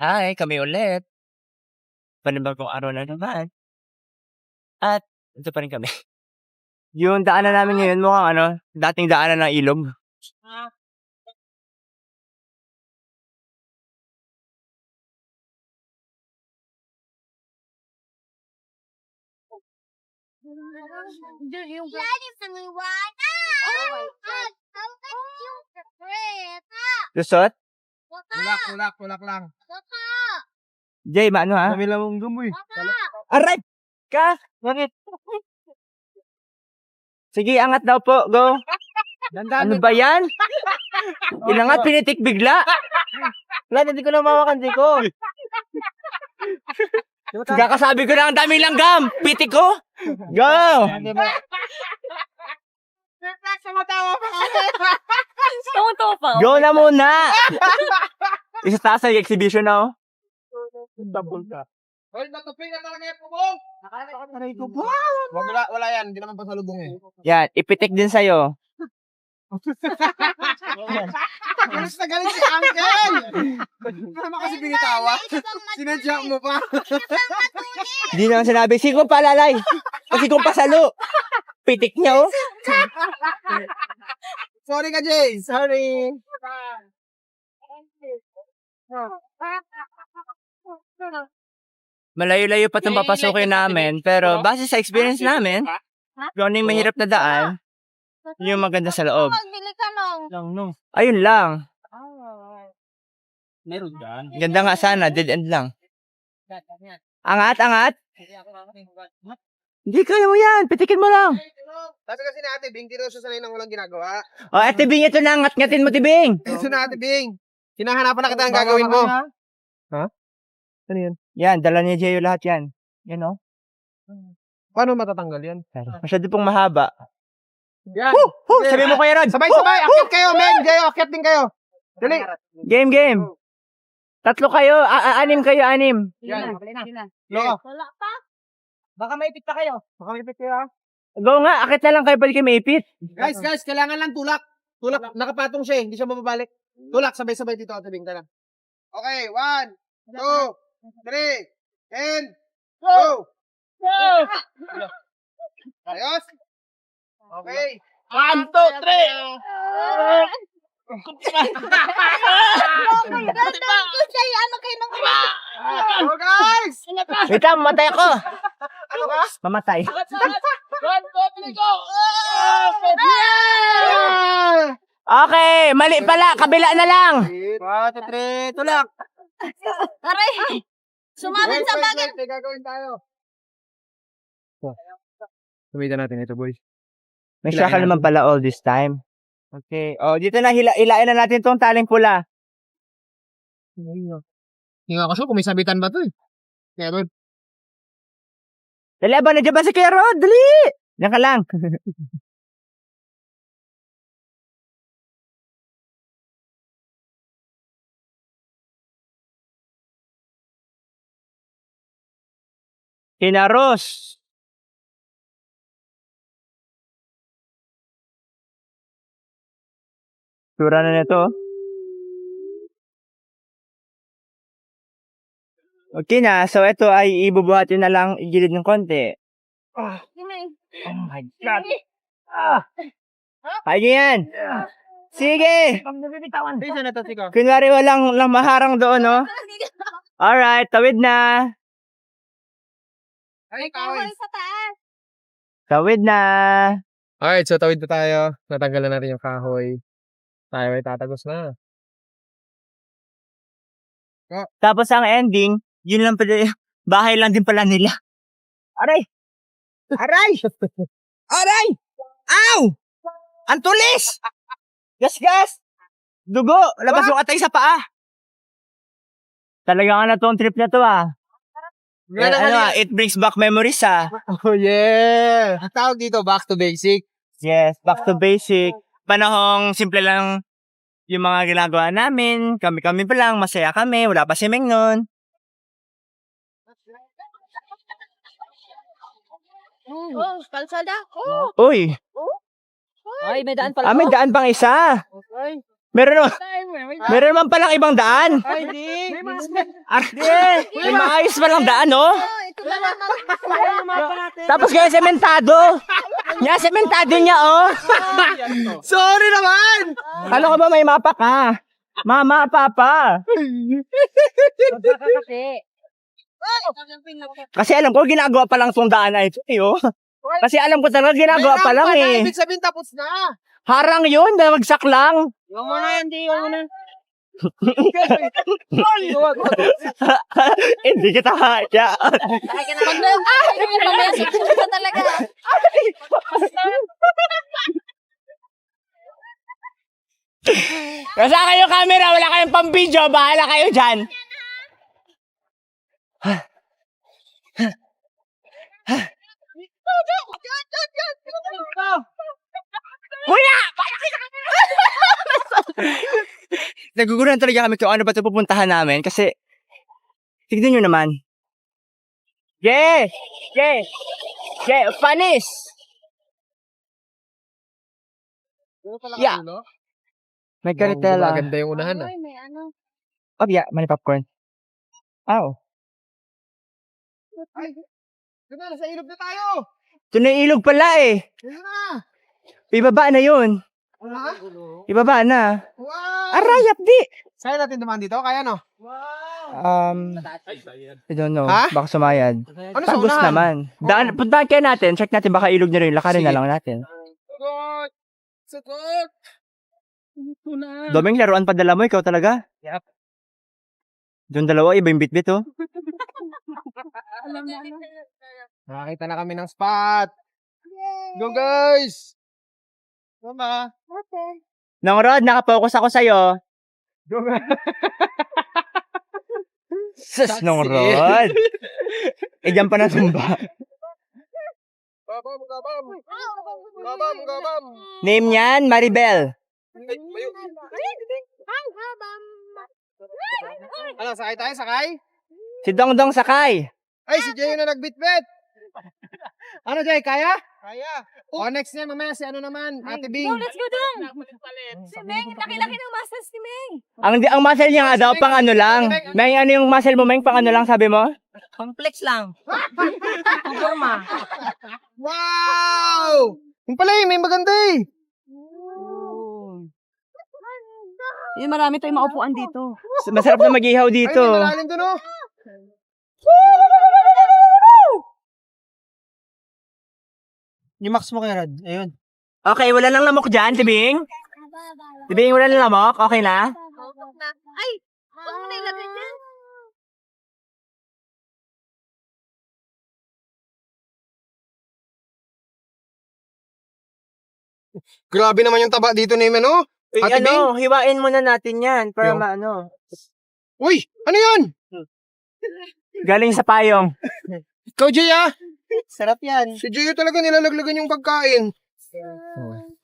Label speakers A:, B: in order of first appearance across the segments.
A: Hi, kami ulit. Panibagong araw na naman. At ito pa rin kami. Yung daanan namin ngayon mukhang dating daanan ng ilog. Lusot?
B: Kulak lang.
A: Jay, maano ha?
B: Kami lang mong gumoy.
A: Aray! Ka? Bakit? Sige, angat daw po. Go. Ano ba yan? Inangat, pinitik bigla.
B: Wala, hindi ko na mawakan, di ko.
A: Kakasabi ko na ang dami lang gam. Pitik ko. Go!
C: Tawa-tawa pa.
A: Go na muna! Isa taas sa exhibition na oh.
B: Double ka. Hoy, natupin na talaga yung pubong! Nakaray ko po. Wala yan, hindi naman pasalubong eh.
A: Yan, ipitik din sa'yo.
B: Galis na galis si Uncle! Hindi naman kasi binitawa. Sinadya mo pa.
A: Hindi naman sinabi, sige pa lalay. Kasi kung pasalo. Pitik niya oh.
B: Sorry ka, Jay. Sorry.
A: Malayo-layo pa itong papasukin namin. Pero base sa experience namin, kung ano yung mahirap na daan, yung maganda sa loob.
C: Magbili ka nung.
A: Ayun lang.
B: Meron dyan.
A: Ganda nga sana, dead end lang. Angat. Hindi kaya mo yan, pitikin mo lang.
B: Kasi ni Ate Bing, di raw siya sanay nang walang ginagawa.
A: O, Ate Bing, ito na, ngat-ngatin mo, Tibing.
B: Ito na Ate Bing. Hinahanapan na kita ang gagawin mo. Ha? Ano yan?
A: Yan, dala ni Jeyo lahat yan. Yan o.
B: Paano matatanggal yan?
A: Masyado pong mahaba.
B: Yan.
A: Sabi mo kay Rod.
B: Sabay-sabay. Akit kayo, men. Kayo, akit din kayo. Dali.
A: Game. Tatlo kayo, anim kayo, anim.
B: Yan.
C: Wala pa.
A: Baka maipit pa kayo.
B: Baka may kayo ha.
A: Go nga, akit na lang kayo, balik kayo maipit.
B: Guys, kailangan lang tulak. Tulak, nakapatong siya eh. Hindi siya mababalik. Tulak, sabay-sabay dito, Ate Bing. Tala. Okay, 1, 2, 3, and go! Ayos? Okay.
A: 1, 2, 3.
C: Ano kayo nang
B: Go, guys!
A: Wait lang, mamatay ako.
B: Ano ka?
A: Mamatay. Okay, mali pala, kabila na lang.
B: 1, 2, 3, tulak!
C: Aray! Sumabit sa bagay.
B: May gagawin tayo. Gamitan natin ito, boys.
A: May shaka naman pala all this time. Okay. Oh, dito na, hilain na natin tong taling pula.
B: Hindi nga kasi kung may sabitan ba ito eh. Kaya Rod.
A: Dali, abang na dyan ba si Kuya Rod? Dali! Diyan ka lang. Kinaros. Tura na nito. Okay na. So, ito ay ibubuhatin na lang igilid ng konti. Oh my God. Kaya yan. Sige.
B: Isa na to, Siko.
A: Kunwari walang maharang doon, no? Alright, tawid na.
B: Ay,
C: Kawal sa taas.
A: Tawid na.
B: Alright, so tawid na tayo. Natanggal na natin yung kahoy. Tayo ay tatagos na.
A: Tapos ang ending, yun lang pala, bahay lang din pala nila. Aray! Aray! Aray! Ow! Ang tulis! Gas! Dugo! Labas yung atay sa paa. Talaga nga na tong trip na to it brings back memories
B: Oh yeah! Ang tawag dito, back to basic.
A: Yes, back to basic. Panahong simple lang yung mga ginagawa namin. Kami pa lang, masaya kami. Wala pa si Meng nun.
C: Kalsada.
A: Uy!
C: Ay, may daan pala.
A: May daan pang isa.
B: Okay.
A: Meron naman palang ibang daan.
B: Ay, di.
A: May maayos palang daan, no?
C: Ito na lang.
A: Tapos kaya sementado. Sementado niya, oh.
B: Sorry naman!
A: Ano ka ba may mapa ka? Mama, papa. Kasi alam ko, ginagawa pa lang itong daan na ito, eh, oh. Kasi alam ko talaga, ginagawa pa lang, eh.
B: Ibig sabihin tapos na.
A: Harang yun, nawagsak lang.
B: Iwan mo na, hindi. Iwan mo na.
A: Hindi kita kaya.
C: Mamaya susunod ka talaga.
A: Nasa kayo camera, wala kayong pang video, bahala kayo dyan. Kuya! Nagugulan talaga kami kung ano ba ito pupuntahan namin kasi tignan nyo naman. Panis! Yeah. May karitela.
B: Maganda yung unahan, ah.
C: Ay, may ano.
A: Oh, yeah, may popcorn. Oh.
B: Ay, diba, nasa ilog na tayo.
A: Ito na yung ilog pala eh.
B: Yun na.
A: Ibaba na yun.
B: Ha?
A: Ibaba na.
B: Wow!
A: Aray, di.
B: Saan natin dumaan dito? Kaya no?
A: I don't know.
B: Ha?
A: Baka sumayad.
B: Ano sa
A: Tagos
B: unahan?
A: naman. Puntahan kaya natin. Check natin baka ilog na rin. Lakarin na
B: Sige.
A: lang natin.
B: Sagot! Sagot! Ito na.
A: Doming laruan pa dala mo. Ikaw talaga.
B: Yep.
A: Doon dalawa. Iba yung bit-bit oh.
B: Nakakita na kami ng spot. Go guys! Mama.
A: Nang Rod, nakapokus ako sa'yo.
B: Go guys!
A: Sus, nung Rod. Diyan pa nasumba.
B: Gabam, gabam! Gabam, gabam!
A: Name niyan, Maribel.
B: Ay, bayo. Ano, sakay tayo? Sakay?
A: Si Dongdong Sakay.
B: Ay, si Jay yung na nagbitbit. Ano, Jay? Kaya? Kaya. O, next niya, mamaya si ano naman, Ate Bing.
C: Let's go doon. Si Meng, laki-laki ng muscles ni Meng.
A: Ang muscle niya nga daw, pang ano lang. May ano yung muscle mo, Meng, pang ano lang, sabi mo?
C: Complex lang. Forma.
B: Wow! Yung pala may maganda eh.
C: Yun, marami tayong maupuan dito.
A: Masarap na mag-ihaw
B: Ay,
A: dito.
B: may malalim dun oh. Yung max mo kay Rod. Ayun.
A: Okay, wala nang lamok dyan, Tibing. Tibing, wala nang lamok. Okay na?
C: Ay! Huwag mo na ilagay dyan.
B: Grabe naman yung taba dito ni ano. Ate Bing?
A: hiwain muna natin yan para
B: Yung?
A: maano.
B: Uy! Ano yun?
A: Galing sa payong.
B: Ikaw, Jay ah.
A: Sarap yan.
B: Si Jay talaga nilalaglagan yung pagkain.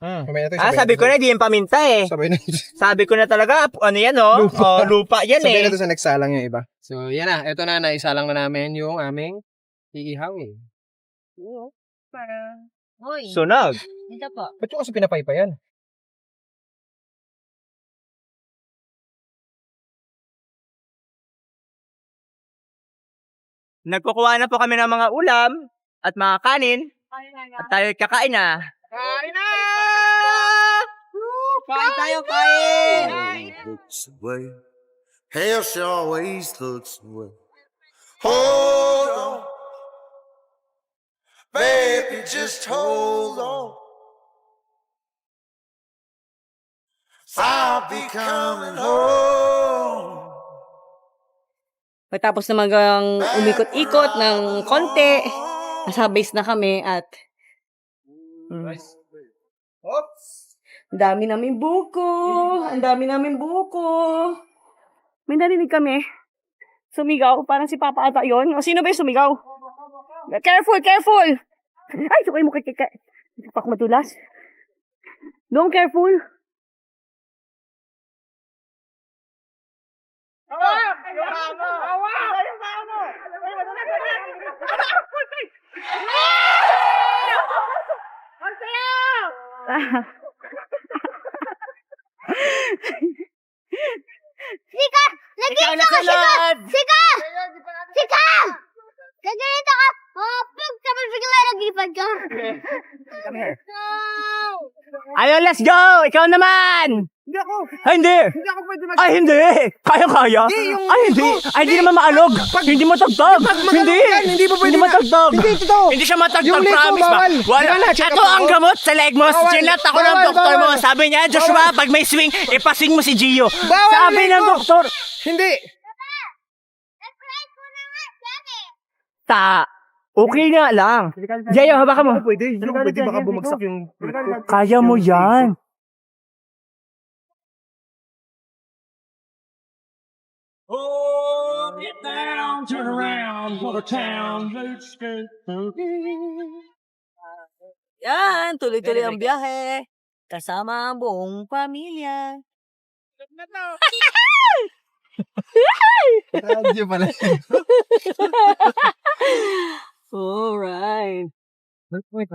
B: Mamaya natin,
A: Sabi ko na, di yung paminta eh.
B: Sabay na.
A: Sabi ko na talaga, ano yan oh?
B: Lupa.
A: Lupa yan
B: Sabay
A: eh.
B: na sa nagsalang yung iba. So, yan na. Ito na, naisalang na namin yung aming iihawin.
C: Hoy,
A: Sunog.
C: dito po.
B: Ba't yung kasi pinapaypa yan?
A: Nagkukuha na po kami ng mga ulam at mga kanin. At tayo kakain na.
B: Kain na!
A: Kain tayo, kain!
D: Looks away. Hell, she always looks away. Hold on, baby, just hold on. I'll be coming home.
E: Pagkatapos naman umikot-ikot ng konti, nasa base na kami at
B: Oops!
E: ang dami namin buko. Ang dami namin buko. May narinig kami. Sumigaw. Parang si Papa ata yun. O sino ba yung sumigaw? Careful, careful! Ay, sukay mo kay. Hindi pa ako madulas. Dong, careful.
A: Ayun, let's go! Ikaw naman!
B: Hindi ako.
A: Ay, hindi!
B: Hindi ako pwede
A: Ay, hindi! Kaya-kaya? Ay, hindi! Ay, hindi naman maalog! Hindi matagtag! Hindi!
B: Hindi pa pwede
A: Hindi matagtag!
B: Hindi, totoo.
A: Hindi siya matagtag,
B: Yung leg mo,
A: promise ba?
B: bawal.
A: Wala.
B: Di ba na-check
A: Ito
B: up
A: ang
B: ako?
A: gamot sa leg mo.
B: Bawal.
A: Sinat ako ng
B: Bawal,
A: doktor mo.
B: bawal.
A: Sabi niya, Joshua, pag may swing, ipasing mo si Gio.
B: Bawal
A: Sabi
B: leg
A: ng
B: mo.
A: doktor.
B: Hindi.
A: Okay nga lang. Gio, habakan mo.
B: Pwede. Hindi ako pwede. Baka bumagsak yung...
A: Kaya mo yan.
F: Oh, get down, turn around for the town.
E: Yan, tuloy-tuloy ang biyahe. Kasama ang buong pamilya.
B: Radyo pala.
E: Alright.
B: Wait,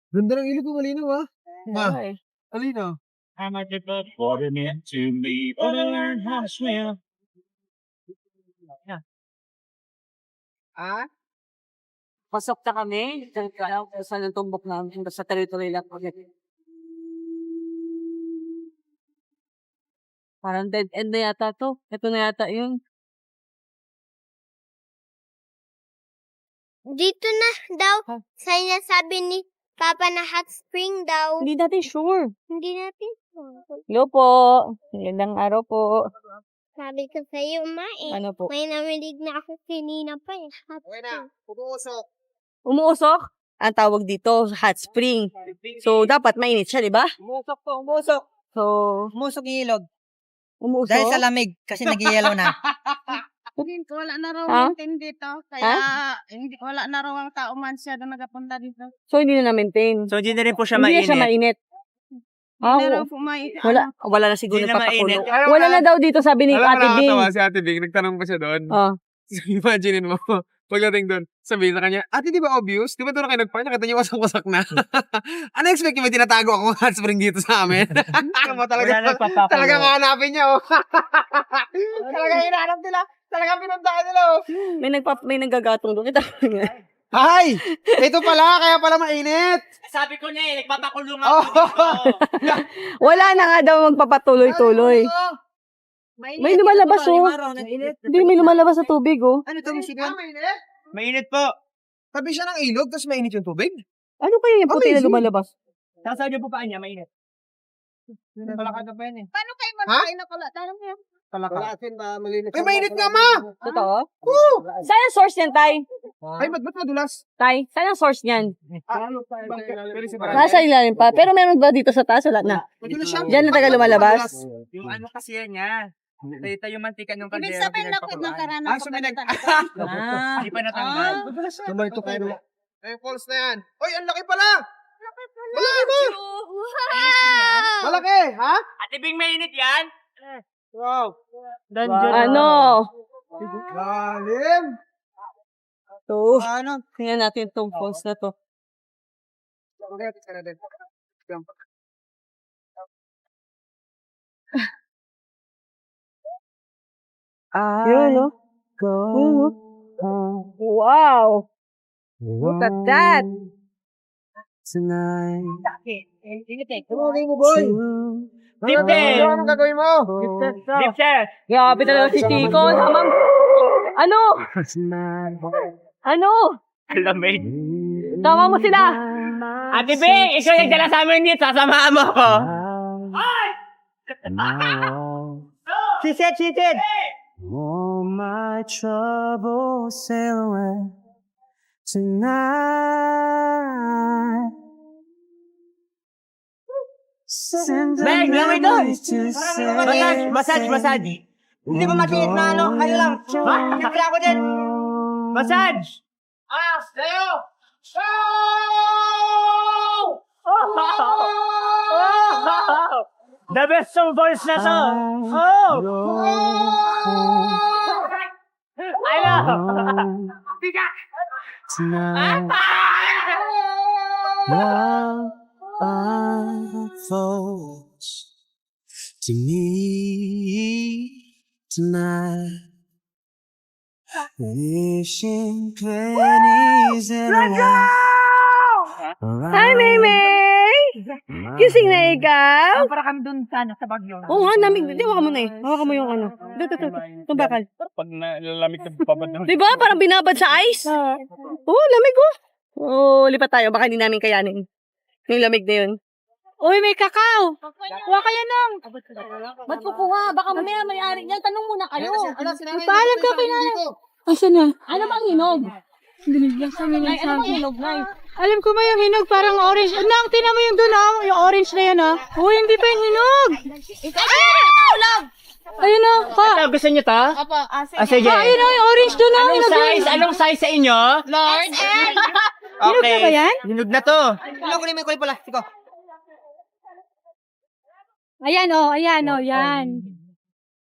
B: ganda ng ilog ko, malinaw ah.
E: Okay.
B: Malinaw.
F: How much of the water meant to me, but I learned how to swim.
B: Ah?
E: Pasok na kami. Kaya kung saan ang tumbok namin. Sa tuloy-tuloy lang kami. Parang dead end na yata to. Ito na yata yun.
C: Dito na daw. Sinasabi ni Papa na hot spring daw.
E: Hindi natin sure.
C: Hindi natin.
E: Hello po. Magandang araw po.
C: Sabi ko sa'yo, Ma eh.
E: Ano po?
C: May namilig na ako kanina pa eh. Hot
B: Okay na.
C: spring.
B: Pumuusok.
E: Umuusok? Ang tawag dito, hot spring. So, dapat mainit siya, di ba?
A: Umusok po, umusok.
E: So,
A: Umusok yung ilog.
E: umuusok?
A: Dahil sa lamig, kasi nag-yellow na.
C: Wala na raw
E: Ha?
C: maintain dito. Kaya wala na raw ang tao man siya na nagapunta dito.
E: So, hindi na na-maintain.
A: So, hindi na rin po siya
E: Hindi na siya
A: mainit.
E: mainit. Ah,
C: Hindi na raw
E: wa-
C: po may...
E: wala na siguro
A: Hindi na
E: nagpapakulo.
A: mainit.
E: Wala na daw dito, sabi ni
B: Alam
E: Ate
B: mo,
E: Bing.
B: nakakatawa si Ate Bing. Nagtanong pa siya doon.
E: Oh.
B: So, imagine mo, pagdating doon, sabihin sa kanya, Ate, di ba obvious? Di ba doon na kayo nagpa? Nakita niyo wasak-wasak na. Ano expect niyo? May tinatago akong hot spring dito sa amin. Mo talaga,
A: Wala nagpapakulo.
B: talaga hanapin niya, oh. Talaga hinahanap nila. Talaga pinuntahan nila, oh.
E: May nagagatong doon. Kita ko nga.
B: Ay! Ito pala, kaya pala mainit.
A: Sabi ko na eh, nagpapakulong
B: Oh.
E: Wala na nga daw magpapatuloy-tuloy. May lumalabas, oh. Hindi, may lumalabas sa tubig, oh.
B: Ano ito, Michigan? Mainit?
A: Mainit po.
B: Tabi siya ng ilog, tapos mainit yung tubig?
E: Ano kaya yung puti na
B: Amazing.
E: lumalabas?
A: Saan niyo po paan niya, mainit.
B: Palakad na pa yan, eh.
C: Paano kayo magkain na pala? Tanong niya.
B: Ay, mainit nga, ma!
E: Totoo? Saan ang source niyan, Tay?
B: Ay, ba't madulas?
E: Tay, saan ang source niyan?
B: Pero
E: Nasa ilalim pa. Pero meron ba dito sa taas? Wala na.
B: madulas siya.
E: Diyan na taga lumalabas?
A: Yung ano kasi yan niya. Tayo yung mantika ng
C: Ibig
A: kaldero.
C: sabihin na nagkaroon
B: Ah, so may nag...
E: Ah.
A: Hindi pa natanggal.
B: Tumay to kayo. Ay, falls na yan. Oy, ang laki pala! Malaki ba?
C: Wow!
B: Malaki, ha?
A: Ate Bing, mainit yan?
B: Wow.
E: Ano?
B: Lalim.
E: To. Ano? Tingnan natin itong falls na to.
B: Okay, tingnan natin.
E: Yun, no? Yun, no? Wow! Look at that!
B: Tumawagay mo, boy.
A: Lifted!
B: Anong gagawin mo?
A: Lifted!
E: Grabe talaga si Chico. Tamang... Ano? Ano?
A: Lamig.
E: Tama mo sila!
A: Ate Bing, ikaw yung dala sa amin dito. Sasamahan mo ko. Sisit, sisit!
G: All my troubles sail away tonight. Send a
A: Bang, lamig doon!
G: memory to say
A: Massage, massage. Hindi ba matinit na ano? Kayo lang. Ha? Nakila ko din. Massage! Ah, sayo! The best song voice na to! Oh! I know!
G: tonight. Love unfolds to me tonight. Wishing pennies in a
E: Hi, Maymay! Gising na ikaw?
A: Para kami dun sa Baguio.
E: Oo nga, namig. Di, hawakan mo na eh. Hawakan mo yung ano. Ito. Itong bakal.
F: Pag nalalamig ka, babad na.
E: Di ba? Parang binabad sa ice. Oo, lamig oh. Oo, lipat tayo. Baka hindi namin kayanin. Yung lamig na yun. Uy, may kakao. Kuha kayo nang. Ba't po kuha? Baka mamaya may-ari niyan. Tanong muna kayo. Paalam ka kay nanay. Asan na? Ano bang hinog? Binigyan kami ng ano bang hinog, Nay?
H: Alam ko ba yung hinog parang orange? Nang, tinan mo yung doon yung orange na yan Uy, hindi pa yung hinog. Ayun pa.
A: Gusto niyo to?
C: Opo.
A: Sige.
H: Ayun yung orange doon
A: Anong size sa inyo?
C: Large.
H: Hinog na ba yan?
A: Hinog na to.
B: Kunin mo yung kulay pala. Sige.
H: Ayan yan.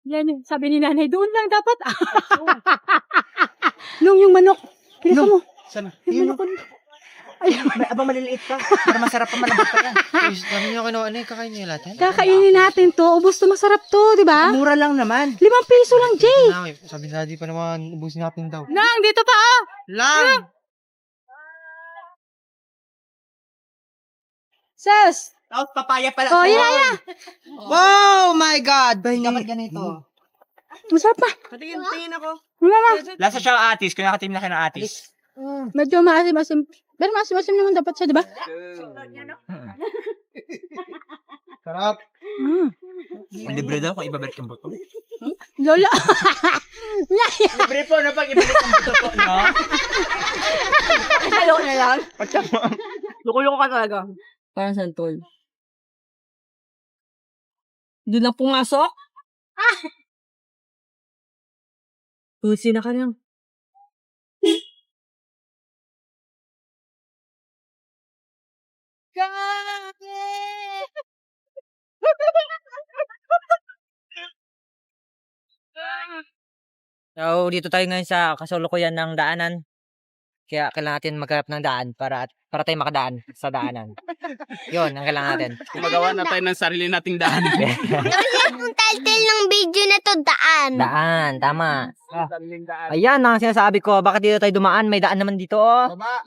H: Yan, sabi ni nanay, doon lang dapat. Yung manok. Bilisan mo.
B: Sana.
H: Yung manok.
A: Abang maliliit ka. Para masarap pa malambot pa yan.
B: Dami nyo kinuha. Ano yung kakain nyo lahat?
H: Kakainin natin to. Ubus to, masarap to, di ba?
A: Mura lang naman.
H: 5 piso lang, Jay.
B: Sabi na di pa naman, ubusin natin daw.
H: Nang, dito pa
B: Lang!
H: Sus!
A: Tapos papaya pala.
H: Oh, yan.
B: Oh my God! Dapat ganito.
H: Masarap pa.
B: Tingin ako.
H: Wala na.
A: Lasa siya atis. Kung nakatim na kayo ng atis.
H: Medyo maasim-asim. Pero maasim-asim naman dapat siya, di ba?
B: Sarap.
A: Libre daw kung ibabalik yung buto.
H: Lola.
A: Libre po na pag ibalik yung buto po, no?
E: Halo na lang. Loko-loko ka talaga. Parang santol. Doon lang pumasok? Pusi na ka lang.
A: So, dito tayo ngayon sa kasulukuyan ng daanan. Kaya kailangan natin maghanap ng daan para tayo makadaan sa daanan. Yun, ang kailangan natin.
F: Magawa na tayo ng sarili nating daan.
C: Yung title ng video na to, Daan.
A: Daan, tama. Ayan ang sinasabi ko. Bakit dito tayo dumaan? May daan naman dito, oh.
B: Baba.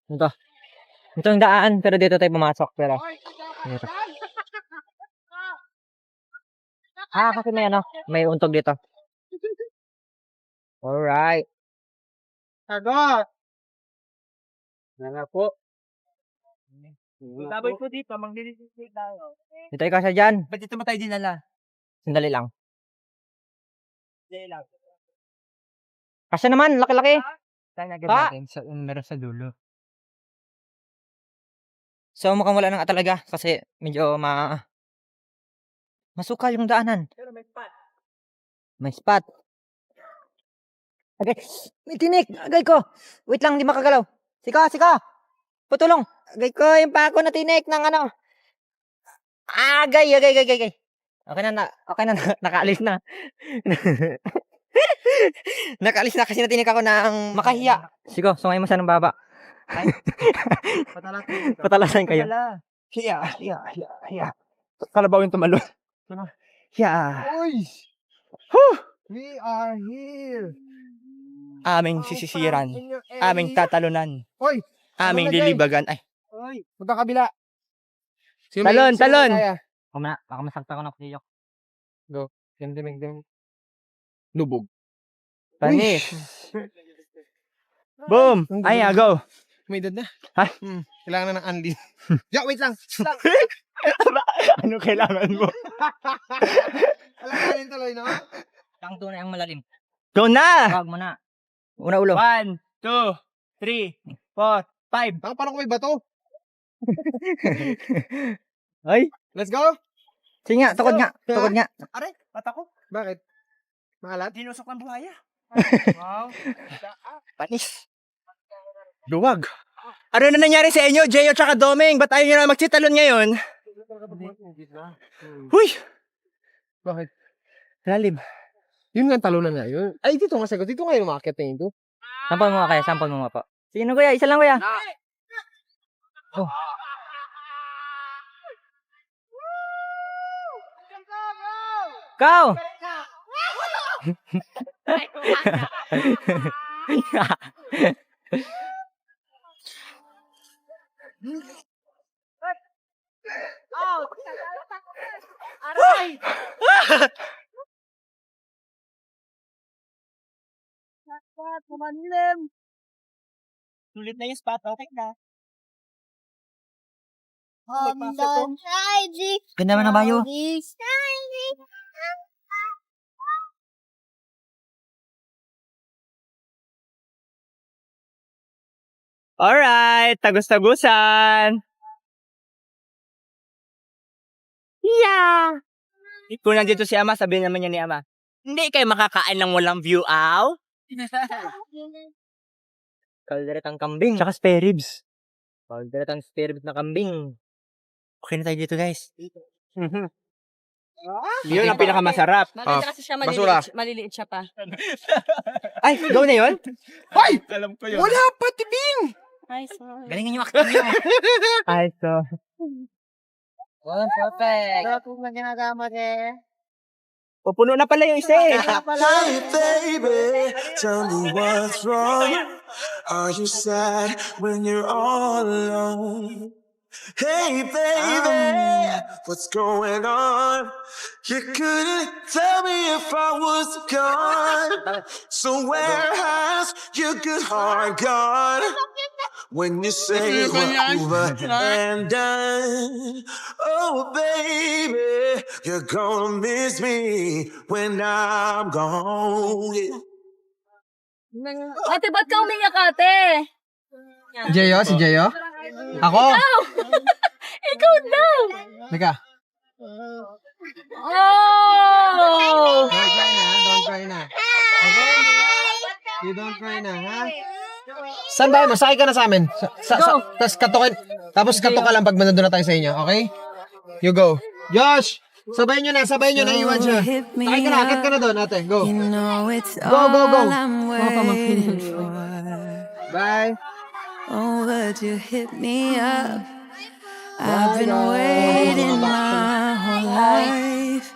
A: Ito. Ito yung daan, pero dito tayo pumasok. Pero, dito. Kasi may untog dito. Alright.
B: Sagot! Nga po.
A: Sabay po dito, maglilisit tayo. Dito tayo kasi dyan. Ba't dito mo tayo dinala? Sandali lang. Kasi naman, laki-laki. Tayo nagad natin, meron sa dulo. So, mukhang wala nang talaga kasi medyo masukal yung daanan. Pero may spot. May spot. Agay, may tinik. Agay ko. Wait lang, hindi makagalaw. Sika. Putulong. Agay ko, yung pako na tinik ng ano. Agay. Okay na, nakaalis na. Nakaalis na kasi natinik ako ng makahiya. Sigo, sungay mo siya ng baba. Patalasan kayo. Hiya. Kalabaw yung tumalon. Hiya.
B: Uy! We are here.
A: Aming sisisiran. Aming tatalunan.
B: Hoy!
A: Aming lilibagan. Ay.
B: Hoy! Punta kabila.
A: Talon.
B: Kaya?
A: Baka masakta ko na kuyok.
B: Dem. Lubog.
A: Panis. Boom! Ay, go.
B: May edad na.
A: Ha?
B: Kailangan na ng unli. Wait lang.
A: Ano kailangan mo?
B: Alam tuloy, no?
A: Ang tunay ang malalim. Go na! Wag mo na. Una ulo. 1, 2, 3, 4, 5.
B: Paano ko may bato?
A: Ay.
B: Let's go!
A: Sige nga, tukod nga.
B: Aray, mata ko. Bakit? Maalat?
A: Dinusok ng buhaya.
B: Wow.
A: Panis. Luwag. Ano na nangyari sa inyo, Jeyo tsaka Domeng? Ba't ayaw nyo na magsitalon ngayon? Huy!
B: Bakit?
A: Lalim.
B: Yun nga ang talunan nga yun. Ay, dito nga sagot. Dito nga yung umakit na yun.
A: Sampol mo nga kaya, sampol mo nga po. Sino kuya? Isa lang kuya. Oh. Kau! Sulit na yung spot, okay na. Ganda naman ang bayo. Alright, tagus-tagusan. Yeah. Kung nandito si Ama, sabihin naman niya ni Ama, hindi kayo makakain ng walang view, aw. Kalderetang kambing. Tsaka spare ribs. Kalderetang spare ribs na kambing. Okay na tayo dito, guys. Yun ang pinakamasarap.
E: Maganda kasi siya,
B: basura.
E: maliliit siya pa.
A: Ay, go na yun?
B: Ay!
F: Alam ko yun.
B: Wala pa, tibing!
E: Ay, sorry.
A: Galingan yung acting nyo. Ay, so. Perfect.
B: Wala kong na ginagama eh.
A: Pupuno na pala yung isa eh.
D: Hey, baby, tell me what's wrong. Are you sad when you're all alone? Hey, baby, what's going on? You couldn't tell me if I was gone. So where has your good heart gone? When you say we're over and done. Oh, baby, you're gonna miss me when I'm gone.
E: Ate, ba't ka umiyak, ate?
B: Jeyo? Si Jeyo? Ako?
E: Ikaw daw!
B: Teka.
E: Oh!
B: Don't cry na, don't cry na. Okay? You don't cry na, ha? Saan ba? Masakay ka na sa amin. Tapos kato ka lang pag nandun na tayo sa inyo, okay? You go. Josh! Sabay nyo na, iwan siya. Sakay ka na, akit ka na doon, ate. Go. Go. Bye.
G: Oh, would you hit me up? I've been waiting my whole life.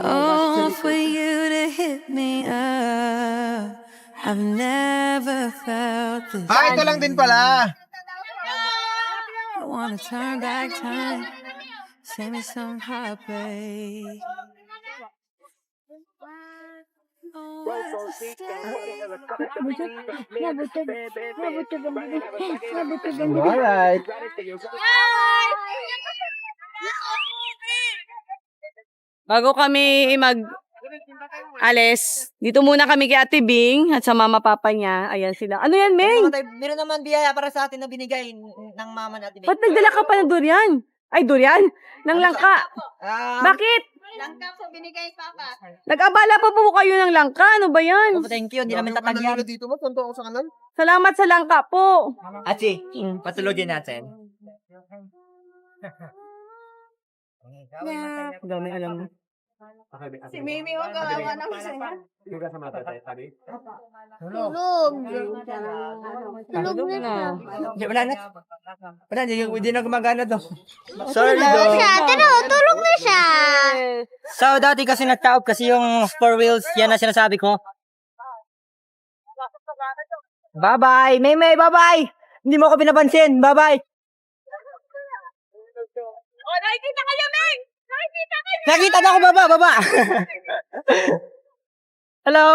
G: Oh, for you to hit me up. I've never felt this.
B: Ito lang din pala.
G: I wanna turn back time. Send me some heartbreak. Oh,
B: Alright.
E: Bago kami alis, dito muna kami kay Ate Bing at sa mama papa niya. Ayan sila. Ano yan, Meng?
A: Meron naman biyaya para sa atin na binigay ng mama natin.
E: Ba't nagdala ka pa ng durian? Ay, durian? Ng langka. Bakit?
C: Langka po binigay papa.
E: Nag-abala pa po kayo ng langka. Ano ba yan?
A: Thank you, hindi namin tatagyan.
B: Dito mo, tonto ako sa kanan.
E: Salamat sa langka po.
A: Ate, patulogin natin.
E: Dami alam mo.
C: Si Mimi o gawa ng masaya. Tulog. Tulog na.
A: Wala na. Wala, hindi na gumagana to. Sorry,
C: Tulog siya. Tulog na siya.
A: So, dati kasi nag-taob kasi yung 4 wheels, yan na sinasabi ko. Bye-bye! May, bye-bye! Hindi mo ako pinapansin. Bye-bye!
E: Oh, nakikita kayo, Meng! Nakikita kayo!
A: Nakita na ako, baba! Hello?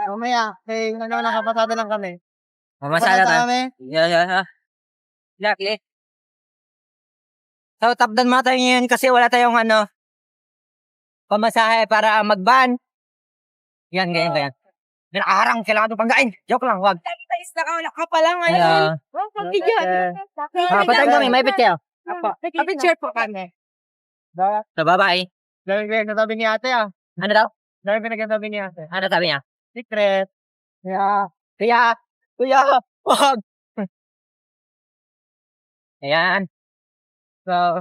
B: Mamaya, nakapasada lang kami.
A: Mamasala tayo. Yeah. Luckily. So, tapdan mo tayo ngayon kasi wala tayong pamasahe para mag-van. Yan, ganyan. Nakaharang, kailangan itong panggain. Joke lang, wag.
E: Tais na ka pa lang ngayon. Pagkigyan.
A: Patay kami, may bityaw.
E: Picture po kami.
A: So, bye-bye.
B: Dami pinagsasabi ni ate
A: Ano daw?
B: Dami pinagsasabi ni ate.
A: Ano sabi niya?
B: Secret.
A: Kuya, wag. Ayan. So,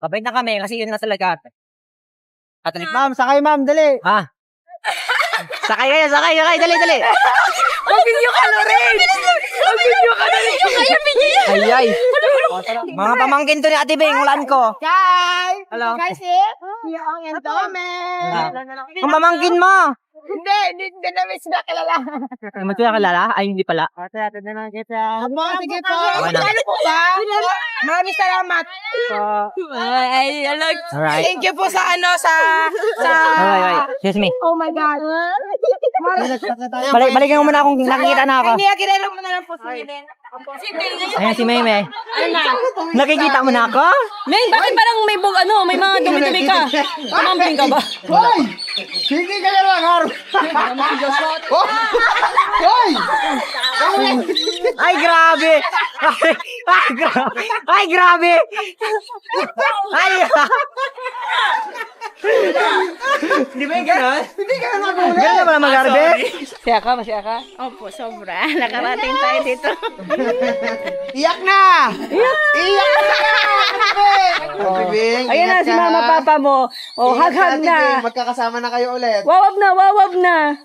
A: kabait na kami kasi yun na talaga. Katalit.
B: Ma'am, sakay ma'am, dali.
A: Sakay kayo, dali.
E: Huwag niyo kalorin!
A: Ay. Mga pamangkin to ni Ate Beng, ulan ko. Hello.
C: Kasi, yung endowment.
A: Ang pamangkin mo.
C: Hindi namin sila kilala.
A: Mo siya kilala? Ay, hindi pala.
C: Sige po.
A: Okay na.
C: Maraming salamat.
A: Alright.
C: Thank you po sa
A: Alright. Excuse me.
C: Oh my God.
A: Balikan mo muna kung nakikita na ako.
C: Hindi, kilala mo na lang po si Helen.
A: Ayan si Maymay. Nakikita mo na ako?
E: May, bakit parang may may mga dumi-dumi ka? Tumambling ka ba?
B: Hoy! Hindi ka na lang, Hoy!
A: Ay, grabe! Ay, grabe! Ay! Di ba yung gano'n? Hindi ka na magulat. Gano'n naman mag-arbe?
E: Masaya ka?
H: Opo, sobra. Nakarating tayo dito.
B: Iyak na! Iyak na! Ate Beng,
E: Ayan na
B: ingat
E: si
B: ka,
E: mama,
B: ha?
E: papa mo. Oh,
B: Ingat ka,
E: hug-hug
B: Ate
E: na.
B: Beng, magkakasama na kayo ulit.
E: Wawab na.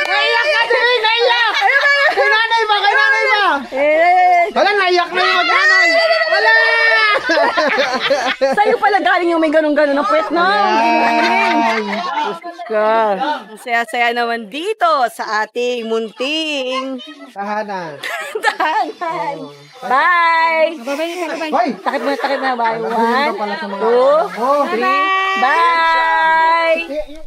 B: Naiyak ka, Ate Beng, naiyak! Kay nanay ba? Wala, naiyak na yung mag-nanay. Wala!
E: Sa'yo pala galing yung may ganun-ganun na puwet na. Ang saya-saya naman dito sa ating munting
B: Tahanan.
E: tahanan. Bye!
B: Hoy!
E: Takip na. Bye.
B: Pala sa
E: 1,
B: mga
E: 2, 3. Bye!